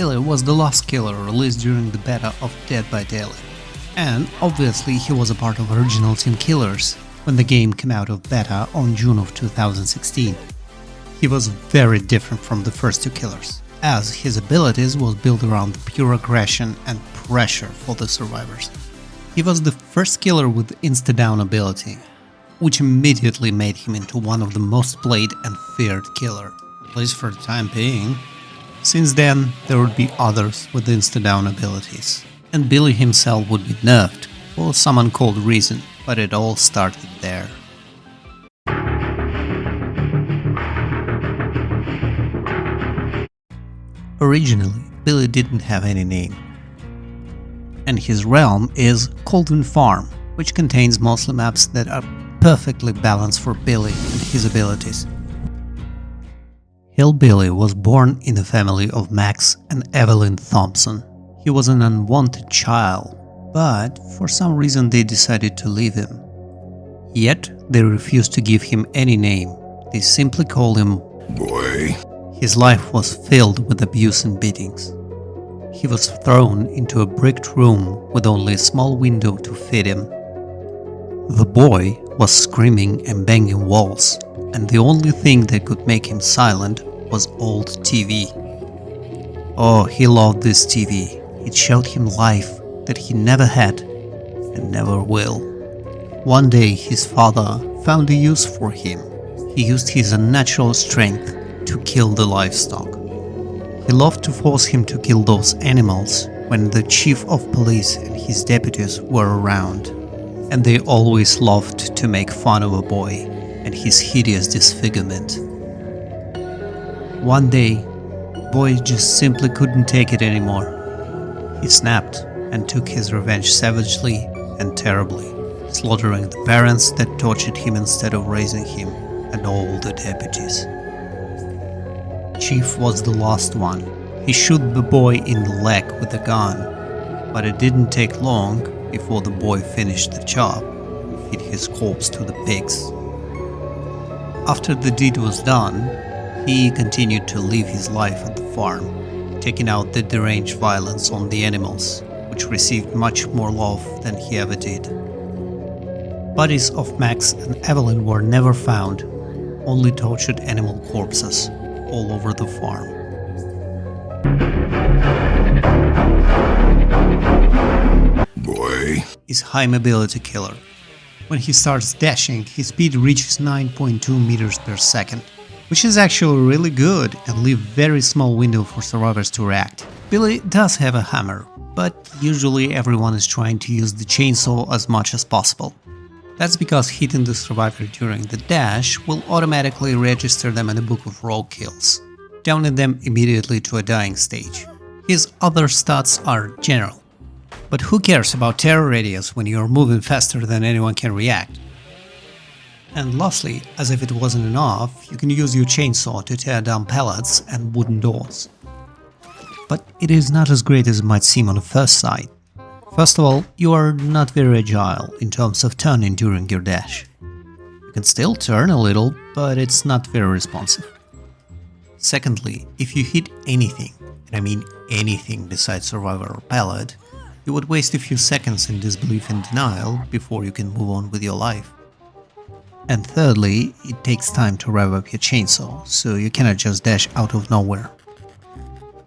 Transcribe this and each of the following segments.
Billy was the last killer released during the beta of Dead by Daylight, and obviously he was a part of original Team Killers when the game came out of beta on June of 2016. He was very different from the first two killers, as his abilities was built around pure aggression and pressure for the survivors. He was the first killer with insta-down ability, which immediately made him into one of the most played and feared killer, at least for the time being. Since then, there would be others with insta-down abilities, and Billy himself would be nerfed for some uncalled reason, but it all started there. Originally, Billy didn't have any name, and his realm is Colvin Farm, which contains mostly maps that are perfectly balanced for Billy and his abilities. Hillbilly was born in a family of Max and Evelyn Thompson. He was an unwanted child, but for some reason they decided to leave him. Yet they refused to give him any name, they simply called him Boy. His life was filled with abuse and beatings. He was thrown into a bricked room with only a small window to feed him. The boy was screaming and banging walls, and the only thing that could make him silent was old TV. Oh, he loved this TV. It showed him life that he never had and never will. One day his father found a use for him. He used his unnatural strength to kill the livestock. He loved to force him to kill those animals when the chief of police and his deputies were around, and they always loved to make fun of a boy and his hideous disfigurement. One day, Boy just simply couldn't take it anymore. He snapped and took his revenge savagely and terribly, slaughtering the parents that tortured him instead of raising him, and all the deputies. Chief was the last one. He shot the boy in the leg with a gun, but it didn't take long before the boy finished the job and fed his corpse to the pigs. After the deed was done, he continued to live his life at the farm, taking out the deranged violence on the animals, which received much more love than he ever did. Bodies of Max and Evelyn were never found, only tortured animal corpses all over the farm. Boy is high mobility killer. When he starts dashing, his speed reaches 9.2 meters per second, which is actually really good and leave very small window for survivors to react. Billy does have a hammer, but usually everyone is trying to use the chainsaw as much as possible. That's because hitting the survivor during the dash will automatically register them in the book of raw kills, downing them immediately to a dying stage. His other stats are general, but who cares about terror radius when you're moving faster than anyone can react? And lastly, as if it wasn't enough, you can use your chainsaw to tear down pallets and wooden doors. But it is not as great as it might seem on the first sight. First of all, you are not very agile in terms of turning during your dash. You can still turn a little, but it's not very responsive. Secondly, if you hit anything, and I mean anything besides survivor or pallet, you would waste a few seconds in disbelief and denial before you can move on with your life. And thirdly, it takes time to rev up your chainsaw, so you cannot just dash out of nowhere.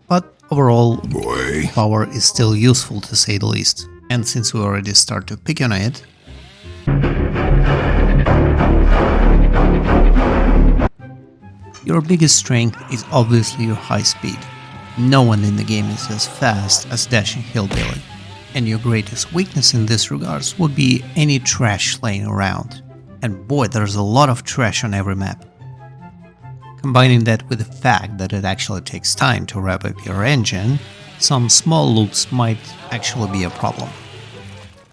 But overall, power is still useful to say the least, and since we already start to pick on it, your biggest strength is obviously your high speed. No one in the game is as fast as dashing Hillbilly, and your greatest weakness in this regards would be any trash laying around. And boy, there's a lot of trash on every map. Combining that with the fact that it actually takes time to rev up your engine, some small loops might actually be a problem.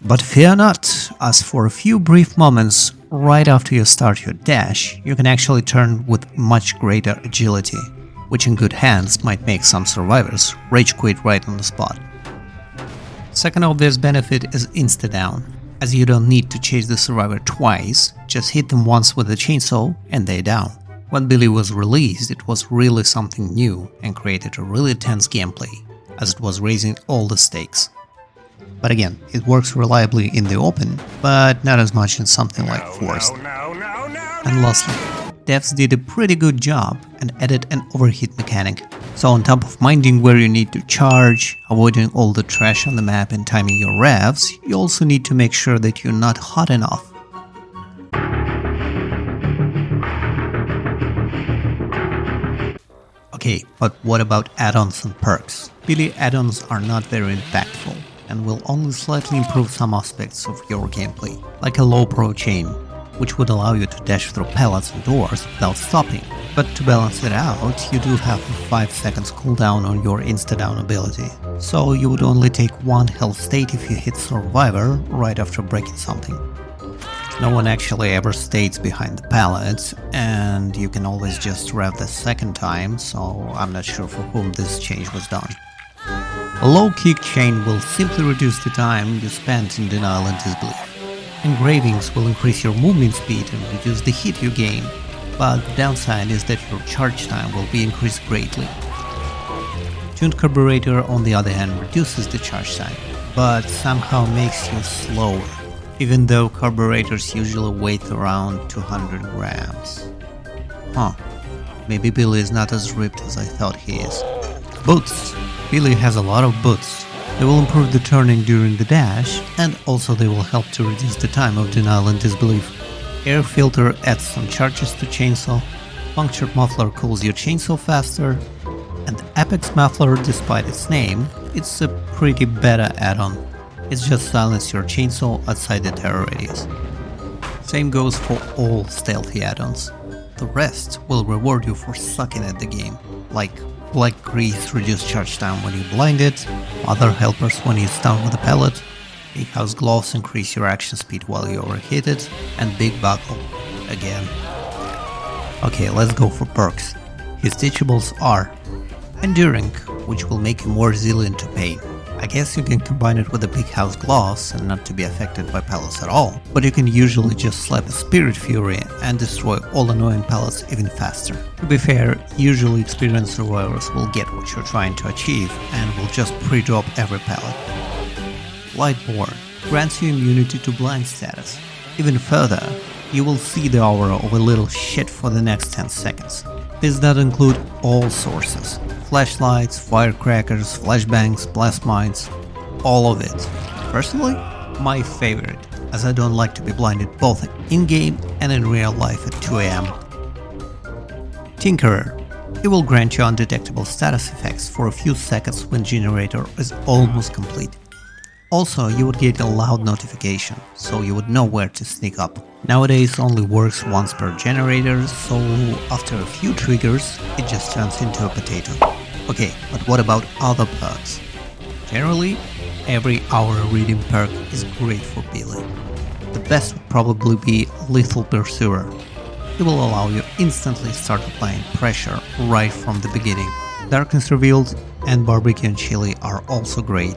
But fear not, as for a few brief moments right after you start your dash, you can actually turn with much greater agility, which in good hands might make some survivors rage quit right on the spot. Second obvious benefit is insta-down, as you don't need to chase the survivor twice, just hit them once with a chainsaw and they're down. When Billy was released, it was really something new and created a really tense gameplay, as it was raising all the stakes. But again, it works reliably in the open, but not as much in something like Forest. And lastly, devs did a pretty good job and added an overheat mechanic. So on top of minding where you need to charge, avoiding all the trash on the map and timing your revs, you also need to make sure that you're not hot enough. Okay, but what about add-ons and perks? Really, add-ons are not very impactful and will only slightly improve some aspects of your gameplay, like a low pro chain, which would allow you to dash through pallets and doors without stopping. But to balance it out, you do have a 5 seconds cooldown on your insta-down ability, so you would only take 1 health state if you hit Survivor right after breaking something. No one actually ever stays behind the pallets, and you can always just rev the second time, so I'm not sure for whom this change was done. A low kick chain will simply reduce the time you spend in denial and disbelief. Engravings will increase your movement speed and reduce the hit you gain, but the downside is that your charge time will be increased greatly. Tuned Carburetor, on the other hand, reduces the charge time, but somehow makes you slower, even though carburetors usually weigh around 200 grams. Maybe Billy is not as ripped as I thought he is. Boots. Billy has a lot of boots. They will improve the turning during the dash, and also they will help to reduce the time of denial and disbelief. Air Filter adds some charges to Chainsaw, Punctured Muffler cools your chainsaw faster, and Apex Muffler, despite its name, it's a pretty beta add-on. It's just silence your chainsaw outside the terror radius. Same goes for all stealthy add-ons. The rest will reward you for sucking at the game, like Black Grease reduce charge time when you blinded, Other Helpers when you stun with a pellet, Big House Gloves increase your action speed while you overhit it, and Big Buckle again. Okay, let's go for perks. His teachables are Enduring, which will make you more resilient to pain. I guess you can combine it with the Big House Gloves and not to be affected by pellets at all, but you can usually just slap a Spirit Fury and destroy all annoying pellets even faster. To be fair, usually experienced survivors will get what you're trying to achieve and will just pre-drop every pellet. Lightborn grants you immunity to blind status. Even further, you will see the aura of a little shit for the next 10 seconds. This does include all sources: flashlights, firecrackers, flashbangs, blast mines, all of it. Personally, my favorite, as I don't like to be blinded both in-game and in real life at 2 AM. Tinkerer. It will grant you undetectable status effects for a few seconds when generator is almost complete. Also, you would get a loud notification, so you would know where to sneak up. Nowadays only works once per generator, so after a few triggers, it just turns into a potato. Okay, but what about other perks? Generally, every hour reading perk is great for Billy. The best would probably be Lethal Pursuer. It will allow you instantly start applying pressure right from the beginning. Darkness Revealed and Barbecue and Chili are also great.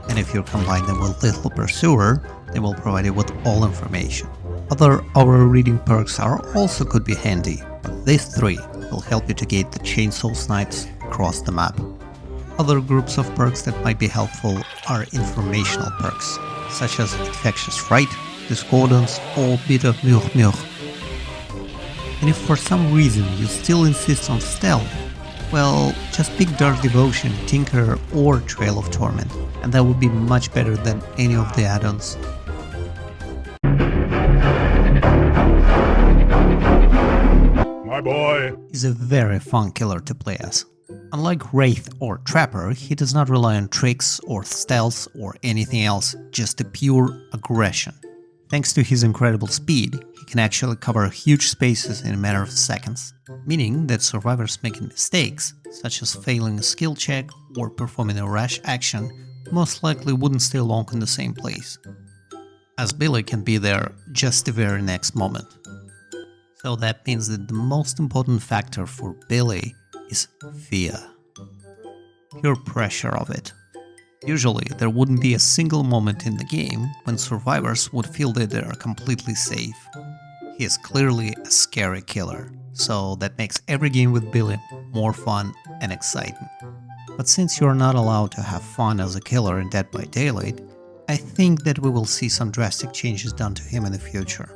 And if you combine them with Lethal Pursuer, they will provide you with all information. Other hour reading perks also could be handy, but these three will help you to get the chainsaw snipes across the map. Other groups of perks that might be helpful are informational perks, such as Infectious Fright, Discordance, or Bit of Murmur. And if for some reason you still insist on stealth, well, just pick Dark Devotion, Tinkerer, or Trail of Torment, and that would be much better than any of the add-ons. My boy is a very fun killer to play as. Unlike Wraith or Trapper, he does not rely on tricks or stealth or anything else, just a pure aggression. Thanks to his incredible speed, he can actually cover huge spaces in a matter of seconds, meaning that survivors making mistakes, such as failing a skill check or performing a rash action, most likely wouldn't stay long in the same place, as Billy can be there just the very next moment. So that means that the most important factor for Billy is fear. Pure pressure of it. Usually, there wouldn't be a single moment in the game when survivors would feel that they are completely safe. He is clearly a scary killer, so that makes every game with Billy more fun and exciting. but since you are not allowed to have fun as a killer in Dead by Daylight, I think that we will see some drastic changes done to him in the future.